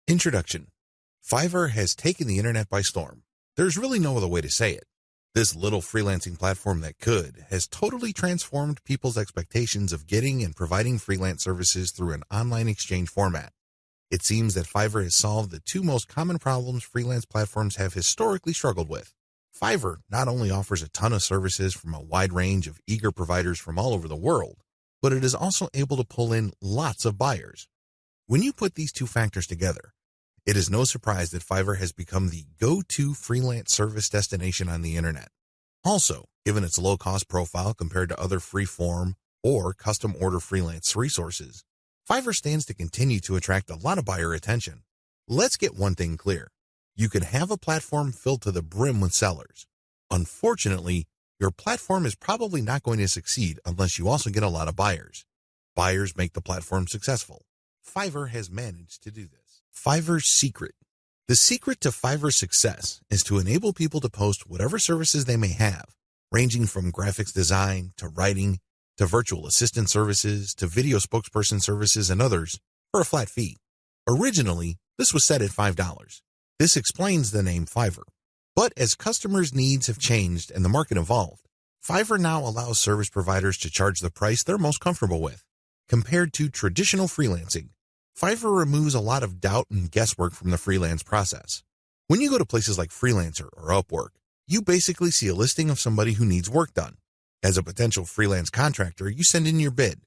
Introduction. Fiverr has taken the internet by storm. There's really no other way to say it. This little freelancing platform that could has totally transformed people's expectations of getting and providing freelance services through an online exchange format. It seems that Fiverr has solved the two most common problems freelance platforms have historically struggled with. Fiverr not only offers a ton of services from a wide range of eager providers from all over the world, but it is also able to pull in lots of buyers. When you put these two factors together, it is no surprise that Fiverr has become the go-to freelance service destination on the internet. Also, given its low-cost profile compared to other free-form or custom-order freelance resources, Fiverr stands to continue to attract a lot of buyer attention. Let's get one thing clear. You can have a platform filled to the brim with sellers. Unfortunately, your platform is probably not going to succeed unless you also get a lot of buyers. Buyers make the platform successful. Fiverr has managed to do this. Fiverr's secret. The secret to Fiverr's success is to enable people to post whatever services they may have, ranging from graphics design to writing to virtual assistant services to video spokesperson services and others, for a flat fee. Originally, this was set at $5. This explains the name Fiverr. But as customers' needs have changed and the market evolved, Fiverr now allows service providers to charge the price they're most comfortable with. Compared to traditional freelancing, Fiverr removes a lot of doubt and guesswork from the freelance process. When you go to places like Freelancer or Upwork, you basically see a listing of somebody who needs work done. As a potential freelance contractor, you send in your bid.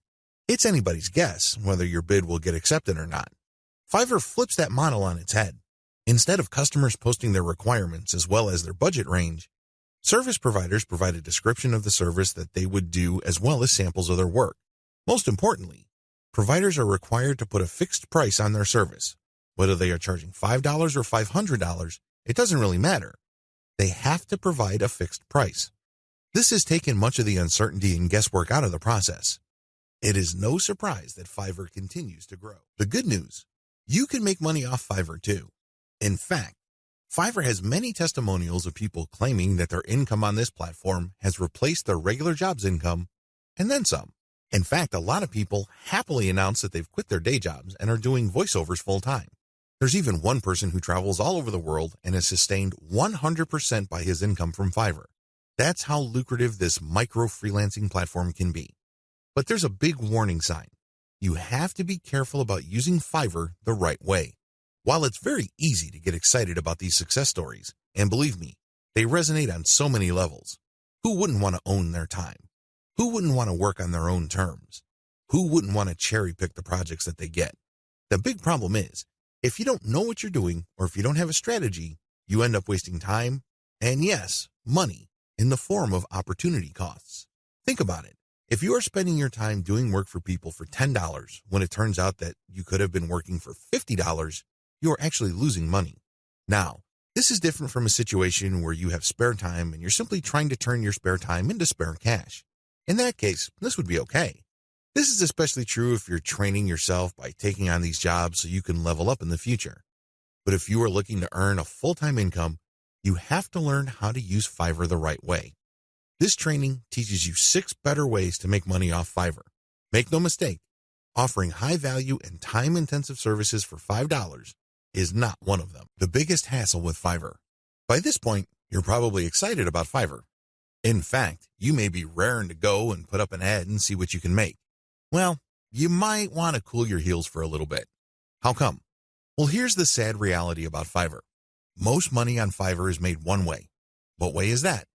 It's anybody's guess whether your bid will get accepted or not. Fiverr flips that model on its head. Instead of customers posting their requirements as well as their budget range, service providers provide a description of the service that they would do as well as samples of their work. Most importantly, providers are required to put a fixed price on their service. Whether they are charging $5 or $500, it doesn't really matter. They have to provide a fixed price. This has taken much of the uncertainty and guesswork out of the process. It is no surprise that Fiverr continues to grow. The good news, you can make money off Fiverr too. In fact, Fiverr has many testimonials of people claiming that their income on this platform has replaced their regular job's income and then some. In fact, a lot of people happily announce that they've quit their day jobs and are doing voiceovers full-time. There's even one person who travels all over the world and is sustained 100% by his income from Fiverr. That's how lucrative this micro-freelancing platform can be. But there's a big warning sign. You have to be careful about using Fiverr the right way. While it's very easy to get excited about these success stories, and believe me, they resonate on so many levels. Who wouldn't want to own their time? Who wouldn't want to work on their own terms? Who wouldn't want to cherry pick the projects that they get? The big problem is, if you don't know what you're doing or if you don't have a strategy, you end up wasting time and, yes, money in the form of opportunity costs. Think about it. If you are spending your time doing work for people for $10 when it turns out that you could have been working for $50, you are actually losing money. Now, this is different from a situation where you have spare time and you're simply trying to turn your spare time into spare cash. In that case, this would be okay. This is especially true if you're training yourself by taking on these jobs so you can level up in the future. But if you are looking to earn a full-time income, you have to learn how to use Fiverr the right way. This training teaches you 6 better ways to make money off Fiverr. Make no mistake, offering high-value and time-intensive services for $5 is not one of them. The biggest hassle with Fiverr. By this point, you're probably excited about Fiverr. In fact, you may be raring to go and put up an ad and see what you can make. Well, you might want to cool your heels for a little bit. How come? Well, here's the sad reality about Fiverr. Most money on Fiverr is made one way. What way is that?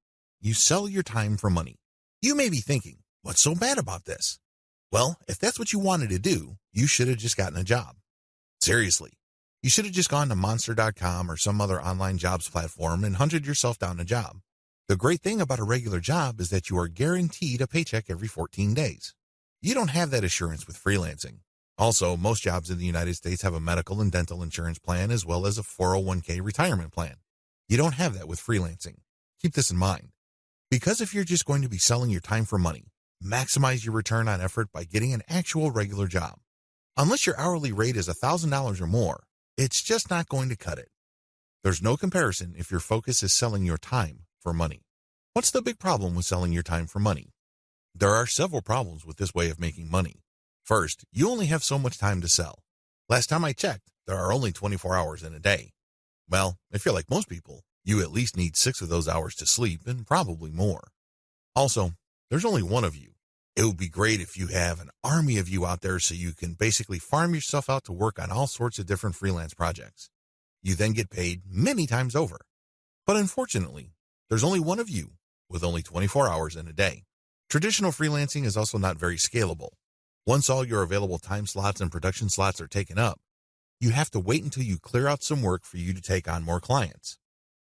You sell your time for money. You may be thinking, what's so bad about this? Well, if that's what you wanted to do, you should have just gotten a job. Seriously, you should have just gone to monster.com or some other online jobs platform and hunted yourself down a job. The great thing about a regular job is that you are guaranteed a paycheck every 14 days. You don't have that assurance with freelancing. Also, most jobs in the United States have a medical and dental insurance plan as well as a 401k retirement plan. You don't have that with freelancing. Keep this in mind. Because if you're just going to be selling your time for money, maximize your return on effort by getting an actual regular job. Unless your hourly rate is $1,000 or more, it's just not going to cut it. There's no comparison if your focus is selling your time for money. What's the big problem with selling your time for money? There are several problems with this way of making money. First, you only have so much time to sell. Last time I checked, there are only 24 hours in a day. Well, if you're like most people, you at least need 6 of those hours to sleep and probably more. Also, there's only one of you. It would be great if you have an army of you out there so you can basically farm yourself out to work on all sorts of different freelance projects. You then get paid many times over. But unfortunately, there's only one of you with only 24 hours in a day. Traditional freelancing is also not very scalable. Once all your available time slots and production slots are taken up, you have to wait until you clear out some work for you to take on more clients.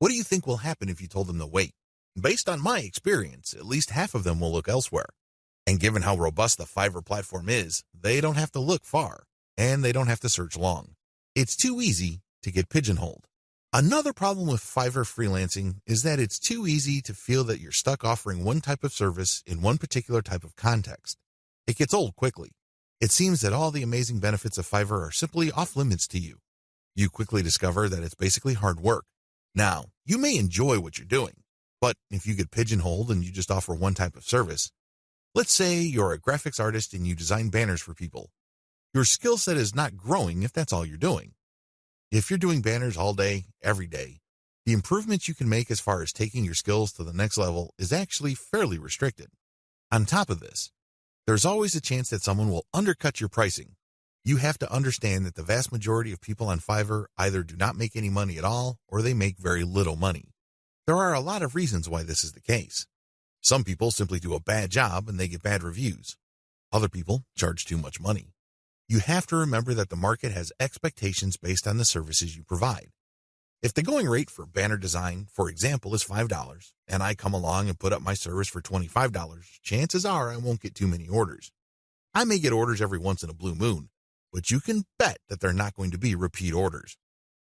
What do you think will happen if you told them to wait? Based on my experience, at least half of them will look elsewhere. And given how robust the Fiverr platform is, they don't have to look far, and they don't have to search long. It's too easy to get pigeonholed. Another problem with Fiverr freelancing is that it's too easy to feel that you're stuck offering one type of service in one particular type of context. It gets old quickly. It seems that all the amazing benefits of Fiverr are simply off limits to you. You quickly discover that it's basically hard work. Now, you may enjoy what you're doing, but if you get pigeonholed and you just offer one type of service, let's say you're a graphics artist and you design banners for people, your skill set is not growing if that's all you're doing. If you're doing banners all day, every day, the improvements you can make as far as taking your skills to the next level is actually fairly restricted. On top of this, there's always a chance that someone will undercut your pricing. You have to understand that the vast majority of people on Fiverr either do not make any money at all or they make very little money. There are a lot of reasons why this is the case. Some people simply do a bad job and they get bad reviews. Other people charge too much money. You have to remember that the market has expectations based on the services you provide. If the going rate for banner design, for example, is $5, and I come along and put up my service for $25, chances are I won't get too many orders. I may get orders every once in a blue moon, but you can bet that they're not going to be repeat orders.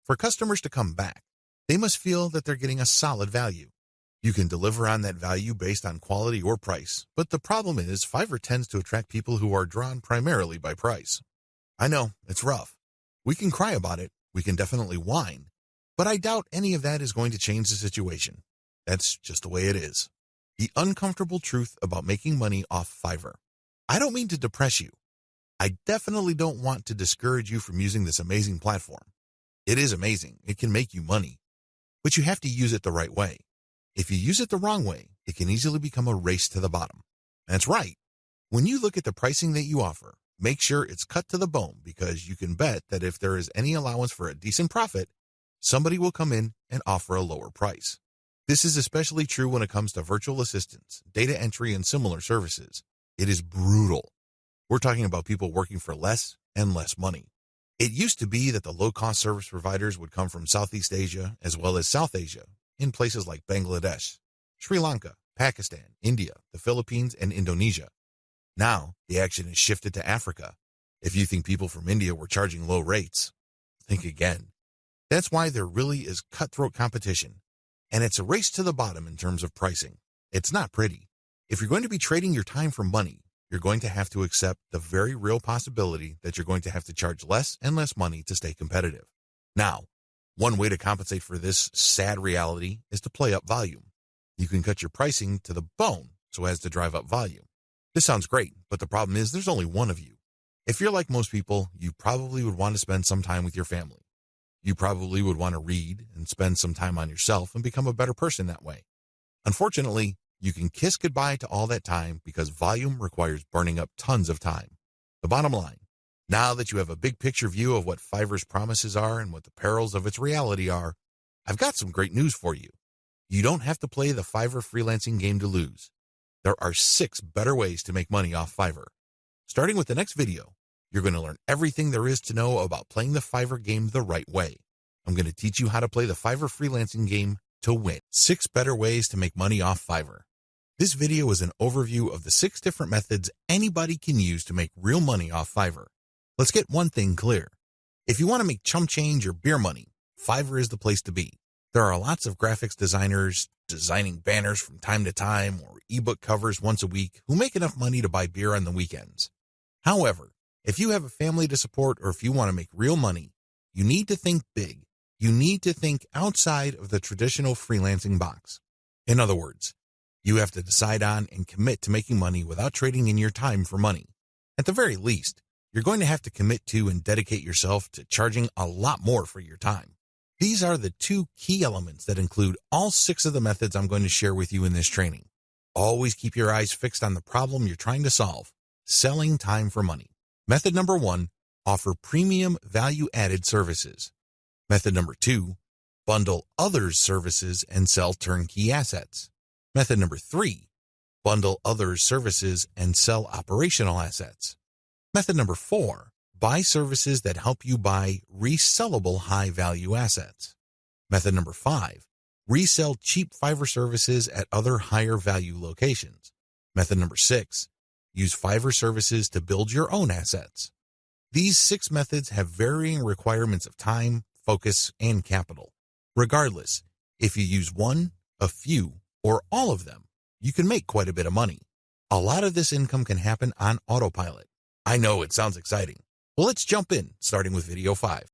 For customers to come back, they must feel that they're getting a solid value. You can deliver on that value based on quality or price, but the problem is Fiverr tends to attract people who are drawn primarily by price. I know, it's rough. We can cry about it, we can definitely whine, but I doubt any of that is going to change the situation. That's just the way it is. The uncomfortable truth about making money off Fiverr. I don't mean to depress you. I definitely don't want to discourage you from using this amazing platform. It is amazing, it can make you money, but you have to use it the right way. If you use it the wrong way, it can easily become a race to the bottom. That's right. When you look at the pricing that you offer, make sure it's cut to the bone because you can bet that if there is any allowance for a decent profit, somebody will come in and offer a lower price. This is especially true when it comes to virtual assistants, data entry, and similar services. It is brutal. We're talking about people working for less and less money. It used to be that the low-cost service providers would come from Southeast Asia as well as South Asia, in places like Bangladesh, Sri Lanka, Pakistan, India, the Philippines, and Indonesia. Now, the action has shifted to Africa. If you think people from India were charging low rates, think again. That's why there really is cutthroat competition, and it's a race to the bottom in terms of pricing. It's not pretty. If you're going to be trading your time for money, you're going to have to accept the very real possibility that you're going to have to charge less and less money to stay competitive. Now, one way to compensate for this sad reality is to play up volume. You can cut your pricing to the bone so as to drive up volume. This sounds great, but the problem is there's only one of you. If you're like most people, you probably would want to spend some time with your family. You probably would want to read and spend some time on yourself and become a better person that way. Unfortunately, you can kiss goodbye to all that time because volume requires burning up tons of time. The bottom line, now that you have a big picture view of what Fiverr's promises are and what the perils of its reality are, I've got some great news for you. You don't have to play the Fiverr freelancing game to lose. There are 6 better ways to make money off Fiverr. Starting with the next video, you're going to learn everything there is to know about playing the Fiverr game the right way. I'm going to teach you how to play the Fiverr freelancing game to win. 6 better ways to make money off Fiverr. This video is an overview of the 6 different methods anybody can use to make real money off Fiverr. Let's get one thing clear. If you want to make chump change or beer money, Fiverr is the place to be. There are lots of graphics designers designing banners from time to time or ebook covers once a week who make enough money to buy beer on the weekends. However, if you have a family to support or if you want to make real money, you need to think big. You need to think outside of the traditional freelancing box. In other words, you have to decide on and commit to making money without trading in your time for money. At the very least, you're going to have to commit to and dedicate yourself to charging a lot more for your time. These are the 2 key elements that include all 6 of the methods I'm going to share with you in this training. Always keep your eyes fixed on the problem you're trying to solve: selling time for money. Method number 1, offer premium value-added services. Method number 2, bundle others' services and sell turnkey assets. Method number 3, bundle others' services and sell operational assets. Method number 4, buy services that help you buy resellable high-value assets. Method number 5, resell cheap Fiverr services at other higher-value locations. Method number 6, use Fiverr services to build your own assets. These 6 methods have varying requirements of time, focus, and capital. Regardless, if you use one, a few, or all of them, you can make quite a bit of money. A lot of this income can happen on autopilot. I know it sounds exciting. Well, let's jump in, starting with video 5.